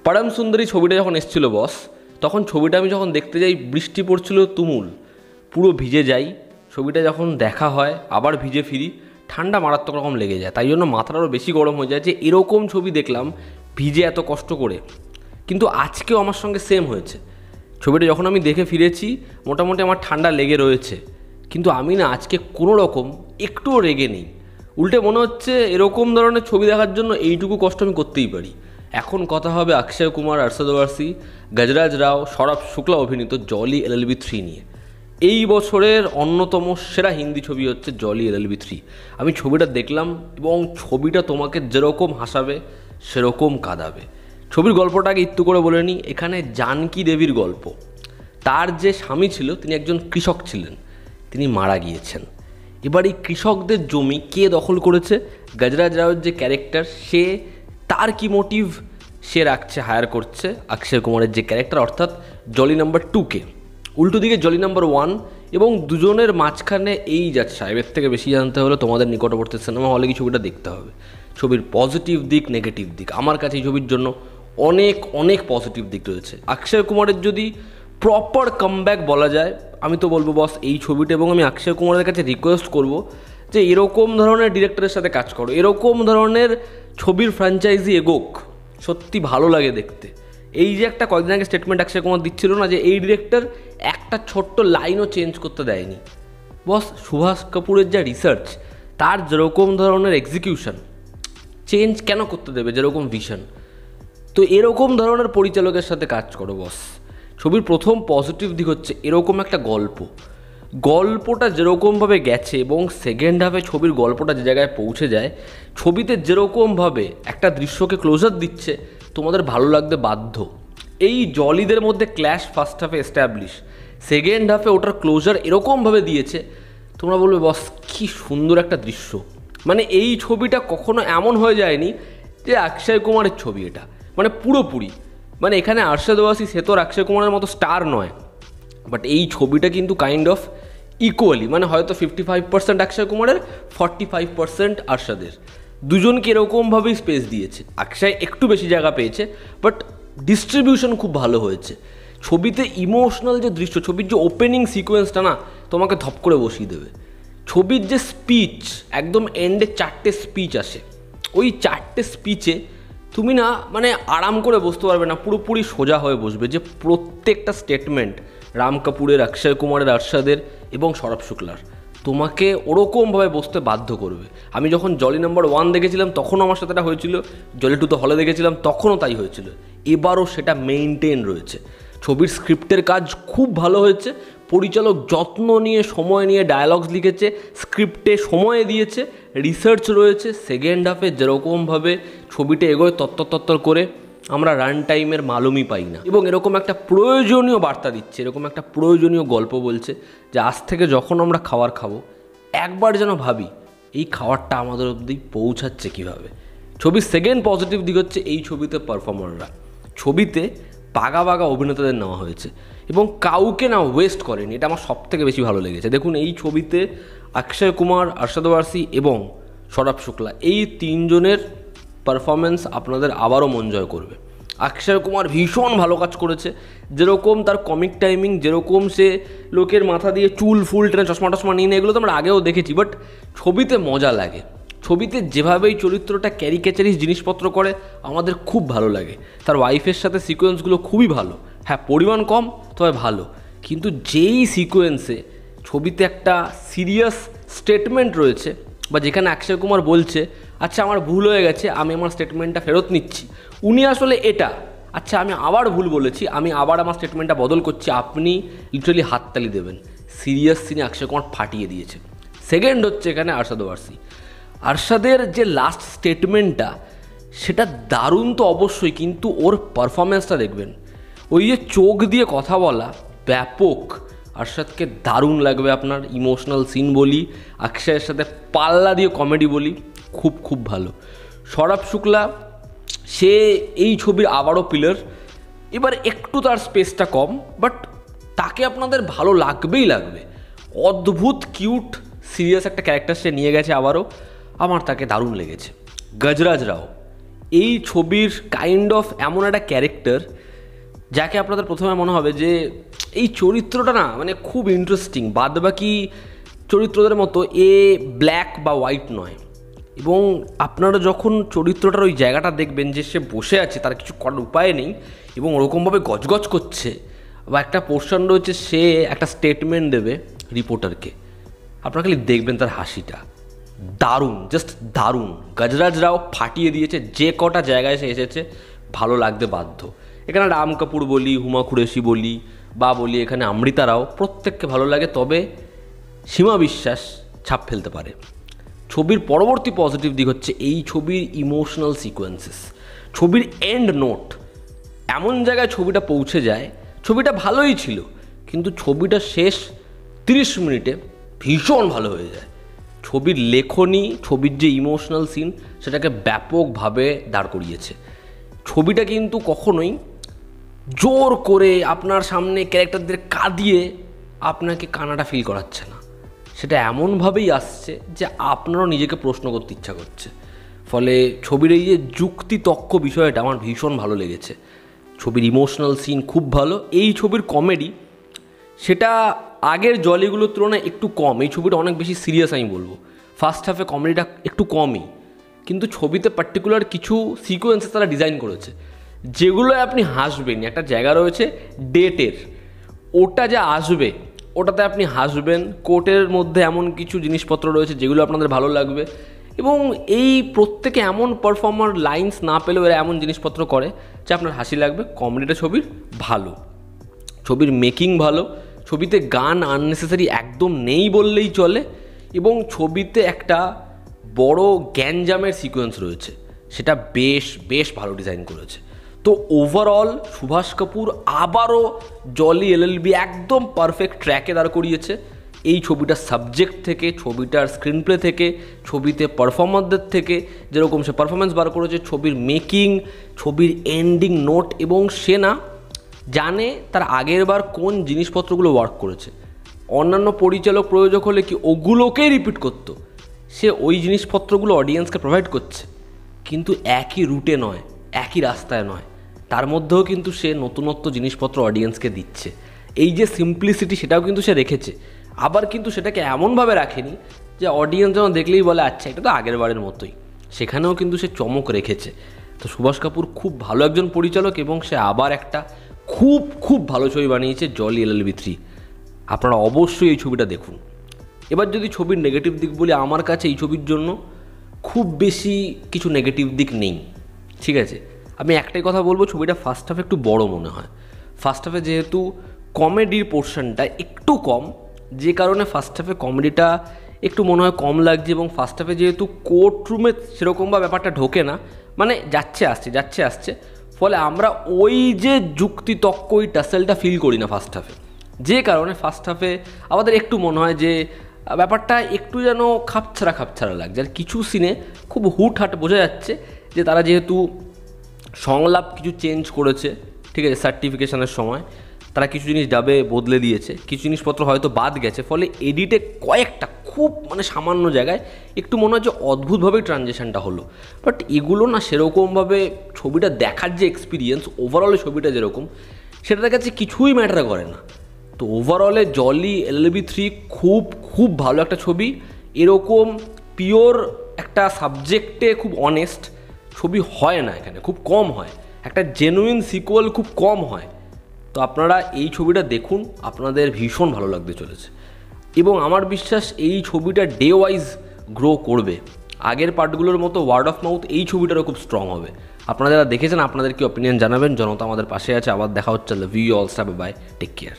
পরম সুন্দরী ছবিটা যখন এসেছিলো বস, তখন ছবিটা আমি যখন দেখতে যাই, বৃষ্টি পড়ছিল তুমুল, পুরো ভিজে যাই। ছবিটা যখন দেখা হয় আবার ভিজে ফিরি, ঠান্ডা মারাত্মক রকম লেগে যায়। তাই জন্য মাথাটা আরও বেশি গরম হয়ে যায় যে এরকম ছবি দেখলাম ভিজে এত কষ্ট করে। কিন্তু আজকেও আমার সঙ্গে সেম হয়েছে। ছবিটা যখন আমি দেখে ফিরেছি মোটামুটি আমার ঠান্ডা লেগে রয়েছে, কিন্তু আমি না আজকে কোনো রকম একটুও রেগে নেই। উল্টে মনে হচ্ছে এরকম ধরনের ছবি দেখার জন্য এইটুকু কষ্ট আমি করতেই পারি। এখন কথা হবে অক্ষয় কুমার, আরশাদ ওয়ারসি, গজরাজ রাও, সৌরভ শুক্লা অভিনীত জলি LLB 3 নিয়ে। এই বছরের অন্যতম সেরা হিন্দি ছবি হচ্ছে জলি LLB 3। আমি ছবিটা দেখলাম এবং ছবিটা তোমাকে যেরকম হাসাবে সেরকম কাঁদাবে। ছবির গল্পটা আগে একটু করে বলে নিই। এখানে জানকী দেবীর গল্প। তার যে স্বামী ছিল তিনি একজন কৃষক ছিলেন, তিনি মারা গিয়েছেন। এবার এই কৃষকদের জমি কে দখল করেছে? গজরাজ রাওয়ের যে ক্যারেক্টার, সে তার কি মোটিভ সে রাখছে, হায়ার করছে অক্ষয় কুমারের যে ক্যারেক্টার, অর্থাৎ জলি নাম্বার 2কে। উল্টো দিকে জলি নাম্বার 1, এবং দুজনের মাঝখানে এই যাচ্ছে। সাহেবের থেকে বেশি জানতে হলে তোমাদের নিকটবর্তী সিনেমা হলে কি ছবিটা দেখতে হবে। ছবির পজিটিভ দিক, নেগেটিভ দিক, আমার কাছে এই ছবির জন্য অনেক অনেক পজিটিভ দিক রয়েছে। অক্ষয় কুমারের যদি প্রপার কামব্যাক বলা যায়, আমি তো বলবো বস এই ছবিটা, এবং আমি অক্ষয় কুমারের কাছে রিকোয়েস্ট করব যে এরকম ধরনের ডিরেক্টরের সাথে কাজ করো, এরকম ধরনের ছবির ফ্র্যাঞ্চাইজি এগোক, সত্যি ভালো লাগে দেখতে। এই যে একটা কয়েকদিন আগে স্টেটমেন্ট অক্ষয় কুমার দিচ্ছিল না, যে এই ডিরেক্টর একটা ছোট্ট লাইনও চেঞ্জ করতে দেয়নি। বস সুভাষ কাপুরের যা রিসার্চ, তার যেরকম ধরনের এক্সিকিউশন, চেঞ্জ কেন করতে দেবে যেরকম ভিশন। তো এরকম ধরনের পরিচালকের সাথে কাজ করো বস। ছবির প্রথম পজিটিভ দিক হচ্ছে এরকম একটা গল্পটা যেরকমভাবে গেছে, এবং সেকেন্ড হাফে ছবির গল্পটা যে জায়গায় পৌঁছে যায়, ছবিতে যেরকমভাবে একটা দৃশ্যকে ক্লোজার দিচ্ছে, তোমাদের ভালো লাগতে বাধ্য। এই জলিদের মধ্যে ক্ল্যাশ ফার্স্ট হাফে এস্টাবলিশ, সেকেন্ড হাফে ওটার ক্লোজার এরকমভাবে দিয়েছে, তোমরা বলবে বস কী সুন্দর একটা দৃশ্য। মানে এই ছবিটা কখনো এমন হয়ে যায়নি যে অক্ষয় কুমারের ছবি এটা, মানে পুরোপুরি, মানে এখানে আরশাদ ওয়ারসি সে তো অক্ষয় কুমারের মতো স্টার নয়, বাট এই ছবিটা কিন্তু কাইন্ড অফ ইকুয়ালি, মানে হয়তো 55% অক্ষয় কুমারের, 45% আরশাদের। দুজনকে এরকমভাবেই স্পেস দিয়েছে। অক্ষয় একটু বেশি জায়গা পেয়েছে, বাট ডিস্ট্রিবিউশন খুব ভালো হয়েছে। ছবিতে ইমোশনাল যে দৃশ্য, ছবির যে ওপেনিং সিকোয়েন্সটা না তোমাকে ধপ করে বসিয়ে দেবে। ছবির যে স্পিচ, একদম এন্ডে 4টে স্পিচ আসে, ওই 4টে স্পিচে তুমি না মানে আরাম করে বসতে পারবে না, পুরোপুরি সোজা হয়ে বসবে, যে প্রত্যেকটা স্টেটমেন্ট রাম কাপুরের, অক্ষয় কুমারের, আরশাদের এবং সৌরভ শুক্লার তোমাকে ওরকমভাবে বসতে বাধ্য করবে। আমি যখন জলি নাম্বার 1 দেখেছিলাম তখনও আমার সাথে এটা হয়েছিল, জলি 2 তো হলে দেখেছিলাম তখনও তাই হয়েছিল, এবারও সেটা মেইনটেইন রয়েছে। ছবির স্ক্রিপ্টের কাজ খুব ভালো হয়েছে, পরিচালক যত্ন নিয়ে সময় নিয়ে ডায়ালগস লিখেছে, স্ক্রিপ্টে সময় দিয়েছে, রিসার্চ রয়েছে। সেকেন্ড হাফে যেরকমভাবে ছবিটা এগোয় তত্তর করে আমরা রান টাইমের মালুমই পাই না, এবং এরকম একটা প্রয়োজনীয় বার্তা দিচ্ছে, এরকম একটা প্রয়োজনীয় গল্প বলছে যে আজ থেকে যখন আমরা খাবার খাবো একবার যেন ভাবি এই খাবারটা আমাদের অবধি পৌঁছাচ্ছে কীভাবে। ছবির সেকেন্ড পজিটিভ দিক হচ্ছে এই ছবিতে পারফর্মাররা, ছবিতে বাঘা অভিনেতাদের নেওয়া হয়েছে এবং কাউকে না ওয়েস্ট করেনি, এটা আমার সবথেকে বেশি ভালো লেগেছে। দেখুন এই ছবিতে অক্ষয় কুমার, আরশাদ ওয়ারসি এবং সৌরভ শুক্লা, এই তিনজনের পারফরমেন্স আপনাদের আবারও মন জয় করবে। অক্ষয় কুমার ভীষণ ভালো কাজ করেছে, যেরকম তার কমিক টাইমিং, যেরকম সে লোকের মাথা দিয়ে চুল ফুল টেনে চশমা টশমা নিয়ে, এগুলো তো আমরা আগেও দেখেছি, বাট ছবিতে মজা লাগে। ছবিতে যেভাবে এই চরিত্রটা ক্যারিকেচারিস জিনিসপত্র করে আমাদের খুব ভালো লাগে। তার ওয়াইফের সাথে সিকোয়েন্সগুলো খুবই ভালো, হ্যাঁ পরিমাণ কম তবে ভালো, কিন্তু যেই সিকোয়েন্সে ছবিতে একটা সিরিয়াস স্টেটমেন্ট রয়েছে, বা যেখানে অক্ষয় কুমার বলছে আচ্ছা আমার ভুল হয়ে গেছে, আমি আমার স্টেটমেন্টটা ফেরত নিচ্ছি, উনি আসলে এটা আচ্ছা আমি আবার ভুল বলেছি, আমি আবার আমার স্টেটমেন্টটা বদল করছি, আপনি লিটারালি হাততালি দেবেন। সিরিয়াস সিনে অক্ষয় কুমার ফাটিয়ে দিয়েছে। সেকেন্ড হচ্ছে এখানে আরশাদ ওয়ারসি, আরশাদের যে লাস্ট স্টেটমেন্টটা সেটা দারুণ তো অবশ্যই, কিন্তু ওর পারফরমেন্সটা দেখবেন, ওই যে চোখ দিয়ে কথা বলা ব্যাপক। আরশাদকে দারুণ লাগবে আপনার, ইমোশনাল সিন বলি, অক্ষয়ের সাথে পাল্লা দিয়ে কমেডি বলি, খুব ভালো। সৌরভ শুক্লা সে এই ছবির আবারও পিলার, এবার একটু তার স্পেসটা কম, বাট তাকে আপনাদের ভালো লাগবেই লাগবে। অদ্ভুত কিউট সিরিয়াস একটা ক্যারেক্টার সে নিয়ে গেছে আবারও, আমার তাকে দারুণ লেগেছে। গজরাজ রাও এই ছবির কাইন্ড অফ এমন একটা ক্যারেক্টার যাকে আপনাদের প্রথমে মনে হবে যে এই চরিত্রটা না মানে খুব ইন্টারেস্টিং, বাদবাকি চরিত্রদের মতো এ ব্ল্যাক বা হোয়াইট নয়। এবং আপনারা যখন চরিত্রটার ওই জায়গাটা দেখবেন যে সে বসে আছে, তার কিছু করার উপায় নেই এবং ওরকমভাবে গজগজ করছে, বা একটা পোর্শন রয়েছে সে একটা স্টেটমেন্ট দেবে রিপোর্টারকে, আপনারা খালি দেখবেন তার হাসিটা দারুণ, জাস্ট দারুণ। গজরাজ রাও ফাটিয়ে দিয়েছে, যে কটা জায়গায় সে এসেছে ভালো লাগতে বাধ্য। এখানে রাম কাপুর বলি, হুমা কুরেশি বলি, বা বলি এখানে অমৃতা রাও, প্রত্যেককে ভালো লাগে। তবে সীমা বিশ্বাস ছাপ ফেলতে পারে। ছবির পরবর্তী পজিটিভ দিক হচ্ছে এই ছবির ইমোশনাল সিকোয়েন্সেস, ছবির এন্ড নোট এমন জায়গায় ছবিটা পৌঁছে যায়। ছবিটা ভালোই ছিল, কিন্তু ছবিটা শেষ 30 মিনিটে ভীষণ ভালো হয়ে যায়। ছবির লেখনী, ছবির যে ইমোশনাল সিন, সেটাকে ব্যাপকভাবে দাঁড় করিয়েছে। ছবিটা কিন্তু কখনোই জোর করে আপনার সামনে ক্যারেক্টারদের কাঁদিয়ে আপনাকে কানাটা ফিল করাচ্ছে না, সেটা এমনভাবেই আসছে যে আপনারও নিজেকে প্রশ্ন করতে ইচ্ছা করছে। ফলে ছবির এই যে যুক্তিতক্ক বিষয়টা আমার ভীষণ ভালো লেগেছে। ছবির ইমোশনাল সিন খুব ভালো। এই ছবির কমেডি সেটা আগের জলিগুলোর তুলনায় একটু কম। এই ছবিটা অনেক বেশি সিরিয়াস আমি বলবো। ফার্স্ট হাফে কমেডিটা একটু কমই, কিন্তু ছবিতে পার্টিকুলার কিছু সিকোয়েন্সেস তারা ডিজাইন করেছে যেগুলোয় আপনি হাসবেন। একটা জায়গা রয়েছে ডেটের, ওটা যা আসবে ওটাতে আপনি হাসবেন। কোর্টের মধ্যে এমন কিছু জিনিসপত্র রয়েছে যেগুলো আপনাদের ভালো লাগবে, এবং এই প্রত্যেকে এমন পারফর্মার লাইন্স না পেলেও এরা এমন জিনিসপত্র করে যে আপনার হাসি লাগবে। কমেডিটা ছবির ভালো, ছবির মেকিং ভালো, ছবিতে গান আননেসেসারি একদম নেই বললেই চলে, এবং ছবিতে একটা বড় গ্যাঞ্জামের সিকোয়েন্স রয়েছে, সেটা বেশ বেশ ভালো ডিজাইন করেছে। তো ওভারঅল সুভাষ কাপুর আবারও জলি এলএলবি একদম পারফেক্ট ট্র্যাকে দাঁড় করিয়েছে। এই ছবিটার সাবজেক্ট থেকে, ছবিটার স্ক্রিন প্লে থেকে, ছবিতে পারফর্মারদের থেকে যেরকম সে পারফরমেন্স বার করেছে, ছবির মেকিং, ছবির এন্ডিং নোট, এবং সে না জানে তার আগের বার কোন জিনিসপত্রগুলো ওয়ার্ক করেছে। অন্যান্য পরিচালক প্রযোজক হলে কি ওগুলোকেই রিপিট করতো, সে ওই জিনিসপত্রগুলো অডিয়েন্সকে প্রোভাইড করছে, কিন্তু একই রুটে নয়, একই রাস্তায় নয়, তার মধ্যেও কিন্তু সে নতুনত্ব জিনিসপত্র অডিয়েন্সকে দিচ্ছে। এই যে সিম্পলিসিটি সেটাও কিন্তু সে রেখেছে। আবার কিন্তু সেটাকে এমনভাবে রাখেনি যে অডিয়েন্স যেন দেখলেই বলে আচ্ছা এটা তো আগের বারের মতোই, সেখানেও কিন্তু সে চমক রেখেছে। তো সুভাষ কাপুর খুব ভালো একজন পরিচালক, এবং সে আবার একটা খুব খুব ভালো ছবি বানিয়েছে জলি এলএলবি 3। আপনারা অবশ্যই এই ছবিটা দেখুন। এবার যদি ছবির নেগেটিভ দিক বলি, আমার কাছে এই ছবির জন্য খুব বেশি কিছু নেগেটিভ দিক নেই, ঠিক আছে। আমি একটাই কথা বলবো, ছবিটা ফার্স্ট হাফে একটু বড় মনে হয়। ফার্স্ট হাফে যেহেতু কমেডির পোর্শনটা একটু কম, যে কারণে ফার্স্ট হাফে কমেডিটা একটু মনে হয় কম লাগছে, এবং ফার্স্ট হাফে যেহেতু কোর্টরুমে সেরকমভাবে ব্যাপারটা ঢোকে না, মানে যাচ্ছে আসছে, ফলে আমরা ওই যে যুক্তিতক্ক ওই টাসেলটা ফিল করি না ফার্স্ট হাফে, যে কারণে ফার্স্ট হাফে আমাদের একটু মনে হয় যে ব্যাপারটা একটু যেন খাপছাড়া লাগছে। আর কিছু সিনে খুব হুটহাট বোঝা যাচ্ছে যে তারা যেহেতু সংলাপ কিছু চেঞ্জ করেছে, ঠিক আছে, সার্টিফিকেশনের সময় তারা কিছু জিনিস ডাবে বদলে দিয়েছে, কিছু জিনিসপত্র হয়তো বাদ গেছে, ফলে এডিটে কয়েকটা খুব মানে সামান্য জায়গায় একটু মনে হয় যে অদ্ভুতভাবেই ট্রানজেকশনটা হলো। বাট এগুলো না সেরকমভাবে ছবিটা দেখার যে এক্সপিরিয়েন্স, ওভারঅলে ছবিটা যেরকম, সেটার কাছে কিছুই ম্যাটার করে না। তো ওভারঅলে জলি এলএলবি 3 খুব খুব ভালো একটা ছবি। এরকম পিওর একটা সাবজেক্টে খুব অনেস্ট ছবি হয় না, এখানে খুব কম হয়, একটা জেনুইন সিকুয়েল খুব কম হয়। তো আপনারা এই ছবিটা দেখুন, আপনাদের ভীষণ ভালো লাগতে চলেছে, এবং আমার বিশ্বাস এই ছবিটা ডে ওয়াইজ গ্রো করবে। আগের পার্টগুলোর মতো ওয়ার্ড অফ মাউথ এই ছবিটারও খুব স্ট্রং হবে। আপনারা যারা দেখেছেন আপনাদের কি অপিনিয়ন জানাবেন। জনতা আমাদের পাশে আছে। আবার দেখা হচ্ছে। Love you all, bye, take care.